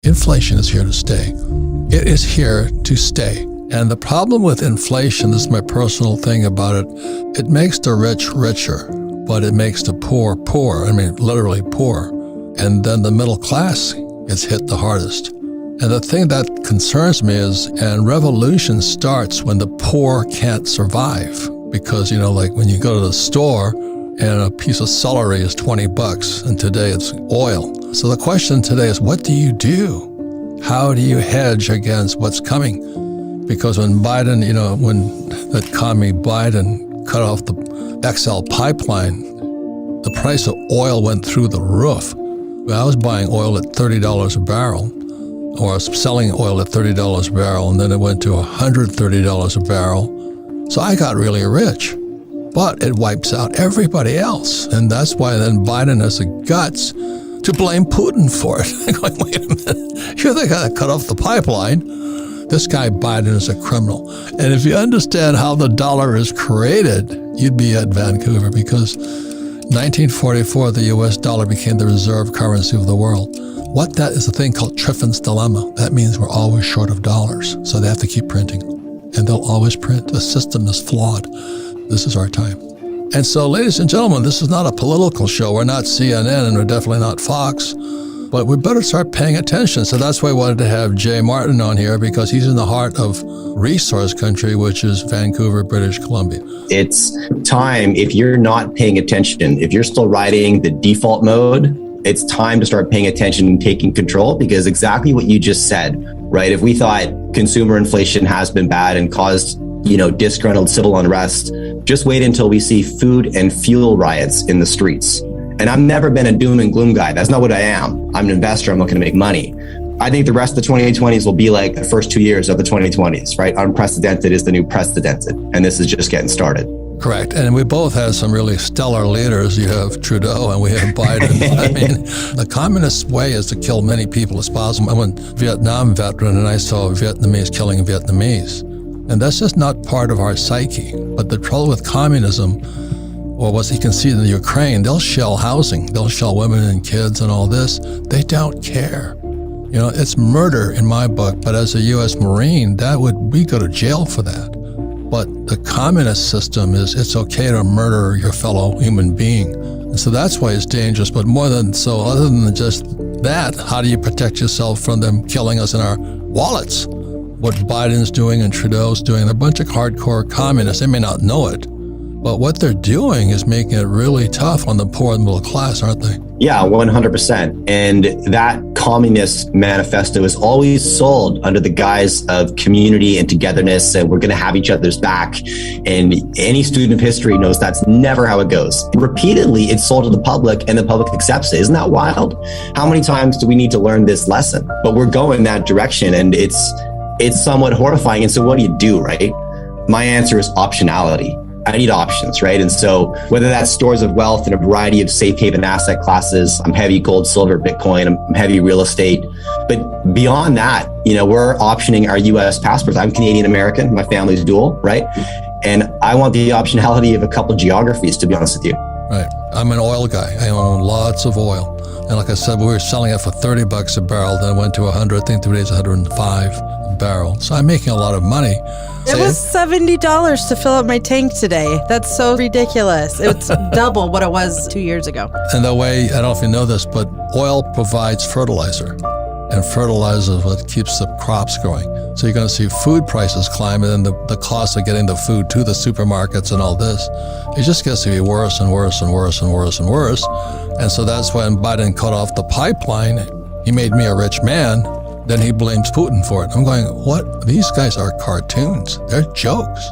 Inflation is here to stay. It is here to stay. And the problem with inflation, this is my personal thing about it, it makes the rich richer, but it makes the poor poor. I mean, literally poor. And then the middle class gets hit the hardest. And the thing that concerns me is, and revolution starts when the poor can't survive. Because, like when you go to the store and a piece of celery is $20, and today it's oil. So the question today is, what do you do? How do you hedge against what's coming? Because when Biden, when that commie Biden cut off the XL pipeline, the price of oil went through the roof. I was buying oil at $30 a barrel, or I was selling oil at $30 a barrel, and then it went to $130 a barrel. So I got really rich, but it wipes out everybody else. And that's why then Biden has the guts to blame Putin for it. I'm going, wait a minute, you're the guy that cut off the pipeline. This guy Biden is a criminal. And if you understand how the dollar is created, you'd be at Vancouver, because 1944, the US dollar became the reserve currency of the world. What that is a thing called Triffin's dilemma. That means we're always short of dollars. So they have to keep printing. And they'll always print. The system is flawed. This is our time. And so, ladies and gentlemen, this is not a political show. We're not CNN, and we're definitely not Fox. But we better start paying attention. So that's why I wanted to have Jay Martin on here, because he's in the heart of resource country, which is Vancouver, British Columbia. It's time, if you're not paying attention, if you're still riding the default mode, it's time to start paying attention and taking control, because exactly what you just said, right? If we thought consumer inflation has been bad and caused, disgruntled civil unrest, just wait until we see food and fuel riots in the streets. And I've never been a doom and gloom guy. That's not what I am. I'm an investor. I'm looking to make money. I think the rest of the 2020s will be like the first 2 years of the 2020s, right? Unprecedented is the new precedented. And this is just getting started. Correct. And we both have some really stellar leaders. You have Trudeau and we have Biden. I mean, the communist way is to kill many people as possible. I'm a Vietnam veteran, and I saw Vietnamese killing Vietnamese. And that's just not part of our psyche. But the trouble with communism, or what you can see in the Ukraine, they'll shell housing, they'll shell women and kids and all this. They don't care. It's murder in my book, but as a U.S. Marine, we go to jail for that. But the communist system is, it's okay to murder your fellow human being. And so that's why it's dangerous. But more than so, other than just that, how do you protect yourself from them killing us in our wallets? What Biden's doing and Trudeau's doing, they're a bunch of hardcore communists. They may not know it, but what they're doing is making it really tough on the poor and middle class, aren't they? Yeah, 100%. And that communist manifesto is always sold under the guise of community and togetherness, and we're going to have each other's back. And any student of history knows that's never how it goes. Repeatedly, it's sold to the public, and the public accepts it. Isn't that wild? How many times do we need to learn this lesson? But we're going that direction, and it's somewhat horrifying. And so what do, right? My answer is optionality. I need options, right? And so whether that's stores of wealth in a variety of safe haven asset classes, I'm heavy gold, silver, Bitcoin, I'm heavy real estate. But beyond that, we're optioning our US passports. I'm Canadian American, my family's dual, right? And I want the optionality of a couple of geographies, to be honest with you. Right. I'm an oil guy. I own lots of oil. And like I said, we were selling it for $30 a barrel, then it went to 100, I think today's 105 a barrel. So I'm making a lot of money. It was $70 to fill up my tank today. That's so ridiculous. It's double what it was 2 years ago. And the way, I don't know if you know this, but oil provides fertilizer. And fertilizer is what keeps the crops growing. So you're going to see food prices climb, and then the cost of getting the food to the supermarkets and all this. It just gets to be worse and worse and worse and worse and worse. And so that's when Biden cut off the pipeline. He made me a rich man. Then he blames Putin for it. I'm going, what? These guys are cartoons. They're jokes.